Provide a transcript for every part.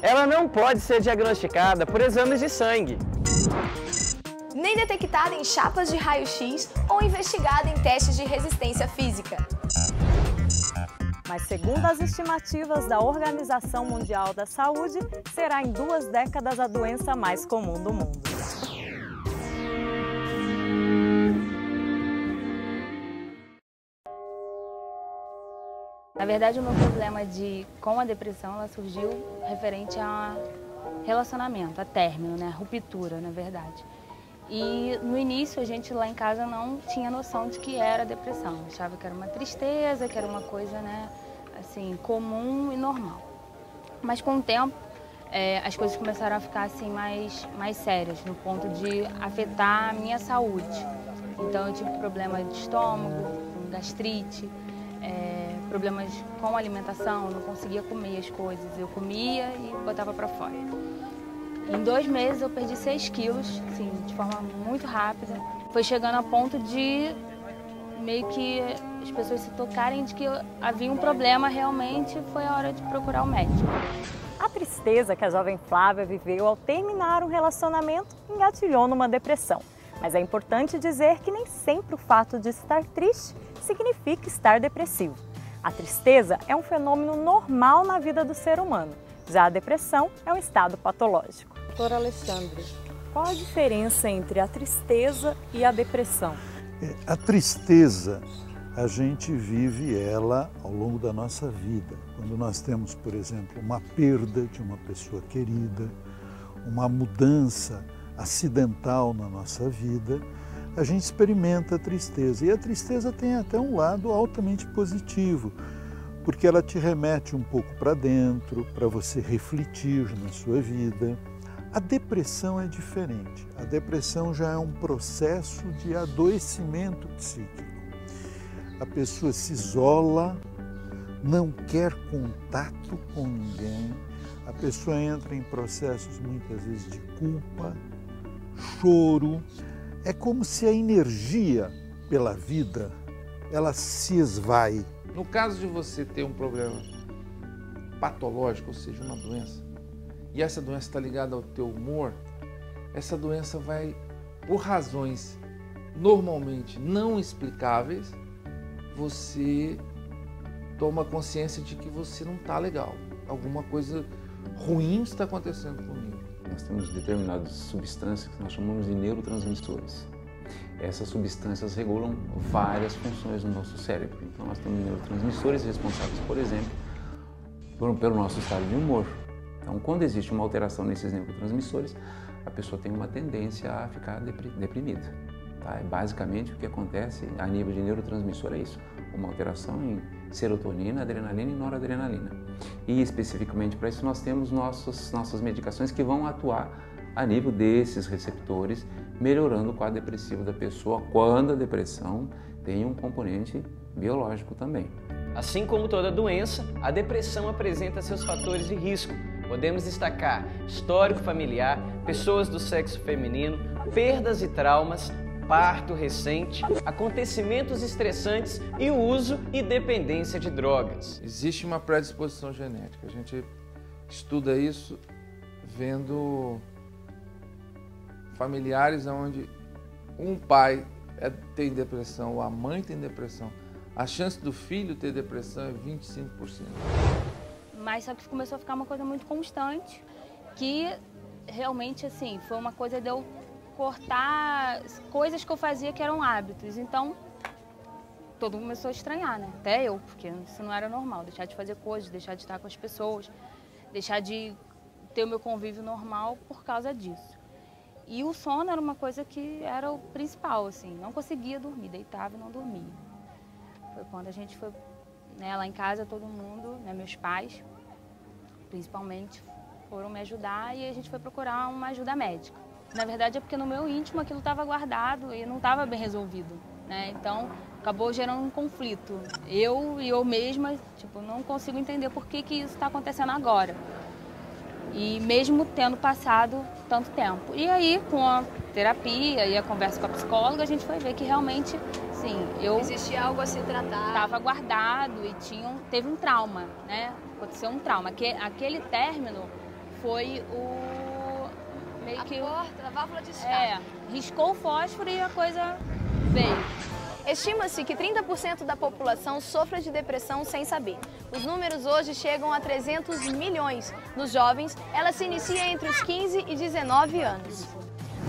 Ela não pode ser diagnosticada por exames de sangue, nem detectada em chapas de raio-x ou investigada em testes de resistência física. Mas, segundo as estimativas da Organização Mundial da Saúde, será em 2 décadas a doença mais comum do mundo. Na verdade, o meu problema com a depressão ela surgiu referente a relacionamento, a término, né? Ruptura, na verdade. E no início a gente lá em casa não tinha noção de que era depressão. Achava que era uma tristeza, que era uma coisa, né, assim, comum e normal. Mas com o tempo as coisas começaram a ficar assim mais sérias, no ponto de afetar a minha saúde. Então eu tive problema de estômago, gastrite, problemas com a alimentação, não conseguia comer as coisas. Eu comia e botava para fora. Em 2 meses eu perdi 6 quilos, assim, de forma muito rápida. Foi chegando a ponto de meio que as pessoas se tocarem de que havia um problema realmente, foi a hora de procurar o médico. A tristeza que a jovem Flávia viveu ao terminar um relacionamento engatilhou numa depressão. Mas é importante dizer que nem sempre o fato de estar triste significa estar depressivo. A tristeza é um fenômeno normal na vida do ser humano. Já a depressão é um estado patológico. Doutor Alexandre, qual a diferença entre a tristeza e a depressão? A tristeza, a gente vive ela ao longo da nossa vida. Quando nós temos, por exemplo, uma perda de uma pessoa querida, uma mudança acidental na nossa vida, a gente experimenta a tristeza. E a tristeza tem até um lado altamente positivo, porque ela te remete um pouco para dentro, para você refletir na sua vida. A depressão é diferente. A depressão já é um processo de adoecimento psíquico. A pessoa se isola, não quer contato com ninguém, a pessoa entra em processos muitas vezes de culpa, choro. É como se a energia pela vida, ela se esvai. No caso de você ter um problema patológico, ou seja, uma doença, e essa doença está ligada ao teu humor, essa doença vai, por razões normalmente não explicáveis, você toma consciência de que você não está legal. Alguma coisa ruim está acontecendo comigo. Nós temos determinadas substâncias que nós chamamos de neurotransmissores. Essas substâncias regulam várias funções no nosso cérebro. Então nós temos neurotransmissores responsáveis, por exemplo, pelo nosso estado de humor. Então, quando existe uma alteração nesses neurotransmissores, a pessoa tem uma tendência a ficar deprimida. Tá? Basicamente, o que acontece a nível de neurotransmissor é isso, uma alteração em serotonina, adrenalina e noradrenalina. E, especificamente para isso, nós temos nossas medicações que vão atuar a nível desses receptores, melhorando o quadro depressivo da pessoa, quando a depressão tem um componente biológico também. Assim como toda doença, a depressão apresenta seus fatores de risco. Podemos destacar histórico familiar, pessoas do sexo feminino, perdas e traumas, parto recente, acontecimentos estressantes e o uso e dependência de drogas. Existe uma predisposição genética. A gente estuda isso vendo familiares onde um pai tem depressão ou a mãe tem depressão. A chance do filho ter depressão é 25%. Mas só que começou a ficar uma coisa muito constante, que realmente, assim, foi uma coisa de eu cortar coisas que eu fazia que eram hábitos. Então, todo mundo começou a estranhar, né? Até eu, porque isso não era normal. Deixar de fazer coisas, deixar de estar com as pessoas, deixar de ter o meu convívio normal por causa disso. E o sono era uma coisa que era o principal, assim. Não conseguia dormir, deitava e não dormia. Foi quando a gente foi, né, lá em casa, todo mundo, né, meus pais, principalmente, foram me ajudar e a gente foi procurar uma ajuda médica. Na verdade, é porque no meu íntimo aquilo estava guardado e não estava bem resolvido, né? Então, acabou gerando um conflito. Eu mesma, tipo, não consigo entender por que isso está acontecendo agora. E mesmo tendo passado tanto tempo. E aí, com a terapia e a conversa com a psicóloga, a gente foi ver que realmente, sim, Existia algo a se tratar. estava guardado e teve um trauma, né? Aconteceu um trauma. Aquele término foi meio que... A porta, a válvula de escape. Riscou o fósforo e a coisa veio. Estima-se que 30% da população sofra de depressão sem saber. Os números hoje chegam a 300 milhões. Nos jovens, ela se inicia entre os 15 e 19 anos.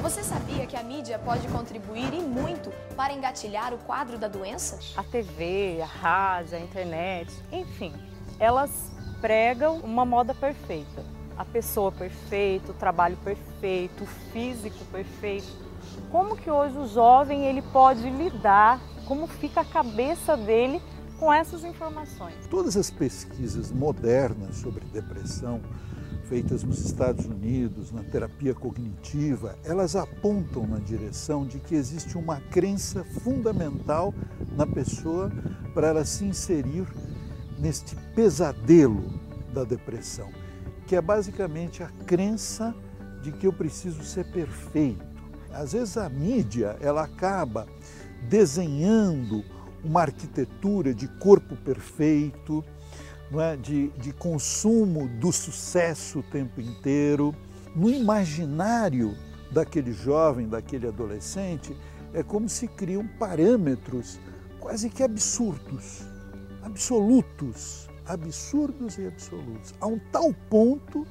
Você sabia que a mídia pode contribuir e muito para engatilhar o quadro da doença? A TV, a rádio, a internet, enfim, elas pregam uma moda perfeita. A pessoa perfeita, o trabalho perfeito, o físico perfeito. Como que hoje o jovem ele pode lidar, como fica a cabeça dele com essas informações? Todas as pesquisas modernas sobre depressão, feitas nos Estados Unidos, na terapia cognitiva, elas apontam na direção de que existe uma crença fundamental na pessoa para ela se inserir neste pesadelo da depressão, que é basicamente a crença de que eu preciso ser perfeito. Às vezes a mídia ela acaba desenhando uma arquitetura de corpo perfeito, não é? de consumo do sucesso o tempo inteiro. No imaginário daquele jovem, daquele adolescente, é como se criam parâmetros quase que absurdos, absolutos, absurdos e absolutos, a um tal ponto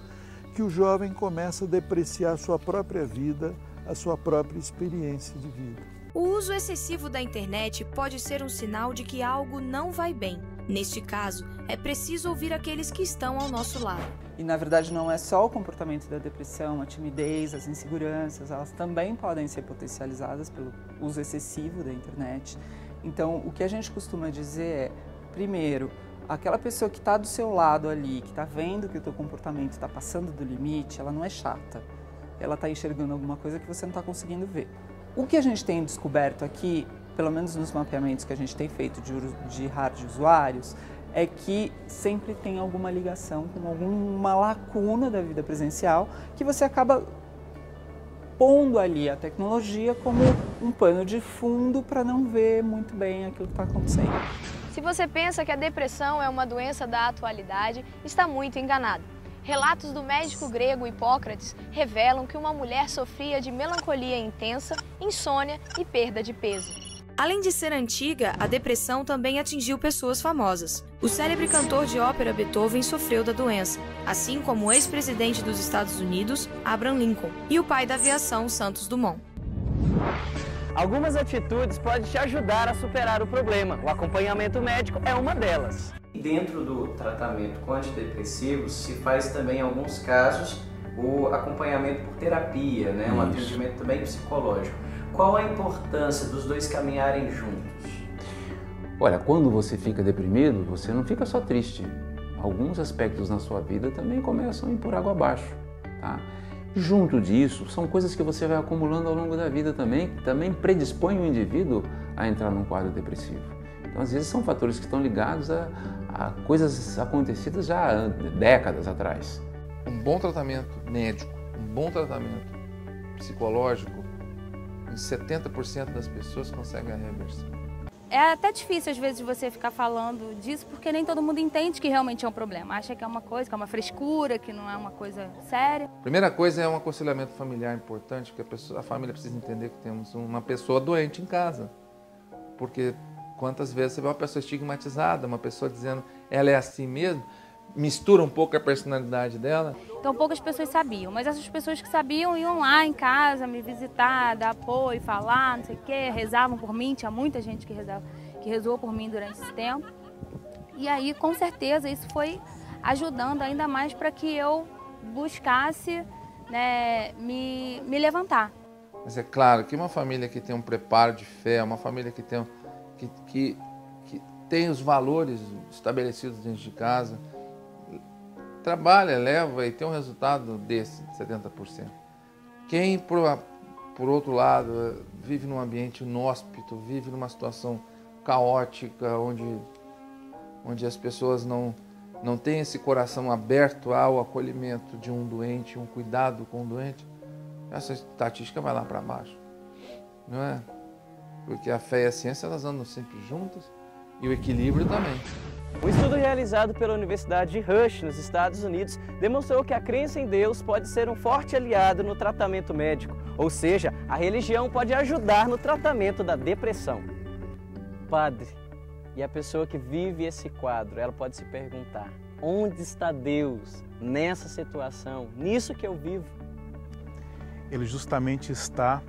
que o jovem começa a depreciar a sua própria vida, a sua própria experiência de vida. O uso excessivo da internet pode ser um sinal de que algo não vai bem. Neste caso, é preciso ouvir aqueles que estão ao nosso lado. E na verdade não é só o comportamento da depressão, a timidez, as inseguranças, elas também podem ser potencializadas pelo uso excessivo da internet. Então, o que a gente costuma dizer é, primeiro, aquela pessoa que está do seu lado ali, que está vendo que o teu comportamento está passando do limite, ela não é chata. Ela está enxergando alguma coisa que você não está conseguindo ver. O que a gente tem descoberto aqui, pelo menos nos mapeamentos que a gente tem feito de hard usuários, é que sempre tem alguma ligação com alguma lacuna da vida presencial que você acaba pondo ali a tecnologia como um pano de fundo para não ver muito bem aquilo que está acontecendo. Se você pensa que a depressão é uma doença da atualidade, está muito enganado. Relatos do médico grego Hipócrates revelam que uma mulher sofria de melancolia intensa, insônia e perda de peso. Além de ser antiga, a depressão também atingiu pessoas famosas. O célebre cantor de ópera Beethoven sofreu da doença, assim como o ex-presidente dos Estados Unidos, Abraham Lincoln, e o pai da aviação, Santos Dumont. Algumas atitudes podem te ajudar a superar o problema. O acompanhamento médico é uma delas. Dentro do tratamento com antidepressivos, se faz também, em alguns casos, o acompanhamento por terapia, né? Um atendimento também psicológico. Qual a importância dos dois caminharem juntos? Olha, quando você fica deprimido, você não fica só triste. Alguns aspectos na sua vida também começam a ir por água abaixo, tá? Junto disso, são coisas que você vai acumulando ao longo da vida também, que também predispõem o indivíduo a entrar num quadro depressivo. Então, às vezes, são fatores que estão ligados a coisas acontecidas já há décadas atrás. Um bom tratamento médico, um bom tratamento psicológico, em 70% das pessoas conseguem a reversão. É até difícil, às vezes, você ficar falando disso, porque nem todo mundo entende que realmente é um problema. Acha que é uma coisa, que é uma frescura, que não é uma coisa séria. Primeira coisa é um aconselhamento familiar importante, porque a família precisa entender que temos uma pessoa doente em casa. Porque quantas vezes você vê uma pessoa estigmatizada, uma pessoa dizendo ela é assim mesmo, mistura um pouco a personalidade dela. Então poucas pessoas sabiam, mas essas pessoas que sabiam iam lá em casa me visitar, dar apoio, falar, não sei o quê, rezavam por mim, tinha muita gente que rezou por mim durante esse tempo. E aí, com certeza, isso foi ajudando ainda mais para que eu buscasse, né, me levantar. Mas é claro que uma família que tem um preparo de fé, uma família que tem os valores estabelecidos dentro de casa, trabalha, leva e tem um resultado desse, 70%. Quem, por outro lado, vive num ambiente inóspito, vive numa situação caótica, onde as pessoas não têm esse coração aberto ao acolhimento de um doente, um cuidado com o doente, essa estatística vai lá para baixo, não é? Porque a fé e a ciência, elas andam sempre juntas, e o equilíbrio também. O estudo realizado pela Universidade de Rush, nos Estados Unidos, demonstrou que a crença em Deus pode ser um forte aliado no tratamento médico, ou seja, a religião pode ajudar no tratamento da depressão. Padre, e a pessoa que vive esse quadro, ela pode se perguntar: onde está Deus nessa situação, nisso que eu vivo? Ele justamente está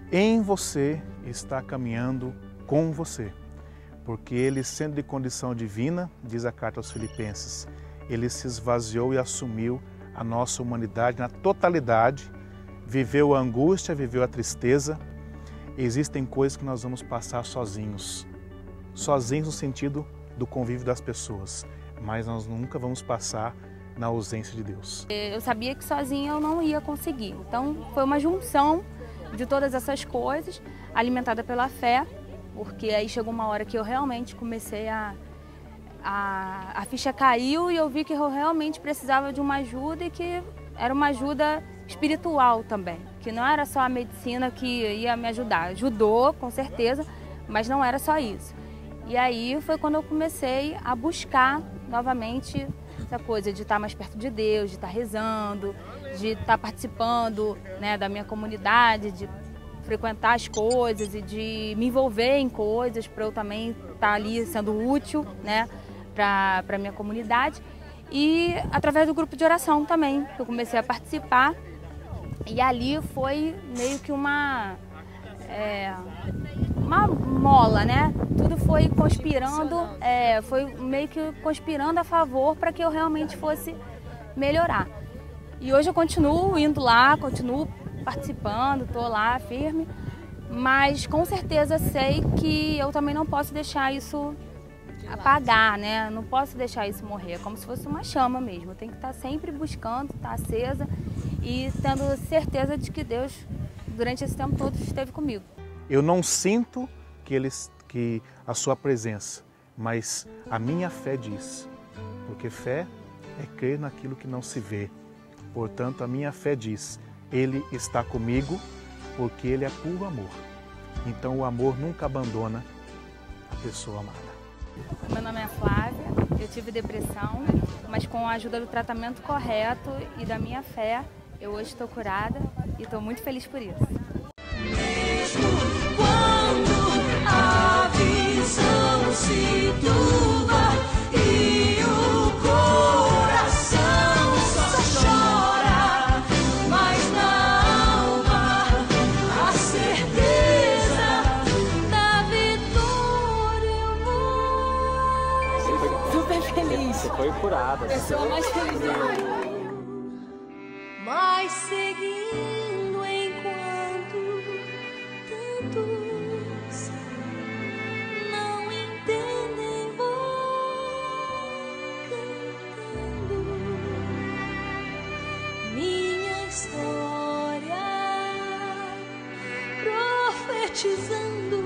em você, está caminhando com você. Porque ele, sendo de condição divina, diz a carta aos Filipenses, ele se esvaziou e assumiu a nossa humanidade na totalidade, viveu a angústia, viveu a tristeza. Existem coisas que nós vamos passar sozinhos. Sozinhos no sentido do convívio das pessoas, mas nós nunca vamos passar na ausência de Deus. Eu sabia que sozinha eu não ia conseguir, então foi uma junção de todas essas coisas, alimentada pela fé, porque aí chegou uma hora que eu realmente comecei a ficha caiu e eu vi que eu realmente precisava de uma ajuda e que era uma ajuda espiritual também, que não era só a medicina que ia me ajudar. Ajudou, com certeza, mas não era só isso. E aí foi quando eu comecei a buscar novamente essa coisa de estar mais perto de Deus, de estar rezando, de estar participando, né, da minha comunidade, de frequentar as coisas e de me envolver em coisas para eu também estar ali sendo útil, né, para a minha comunidade. E através do grupo de oração também, que eu comecei a participar. E ali foi meio que uma mola, né? Tudo foi conspirando, foi meio que conspirando a favor para que eu realmente fosse melhorar. E hoje eu continuo indo lá, continuo participando, estou lá firme, mas com certeza sei que eu também não posso deixar isso apagar, né? Não posso deixar isso morrer, é como se fosse uma chama mesmo. Eu tenho que estar sempre buscando, estar acesa e tendo certeza de que Deus, durante esse tempo todo, esteve comigo. Eu não sinto que a sua presença, mas a minha fé diz, porque fé é crer naquilo que não se vê. Portanto, a minha fé diz: Ele está comigo porque Ele é puro amor. Então o amor nunca abandona a pessoa amada. Meu nome é Flávia, eu tive depressão, mas com a ajuda do tratamento correto e da minha fé, eu hoje estou curada e estou muito feliz por isso. Mesmo quando a visão se turva e o coração só chora, mas na alma a certeza da vitória. Super feliz. Você foi curada. Eu sou a mais feliz do mundo. Mas seguindo enquanto tantos não entendem, vou cantando minha história, profetizando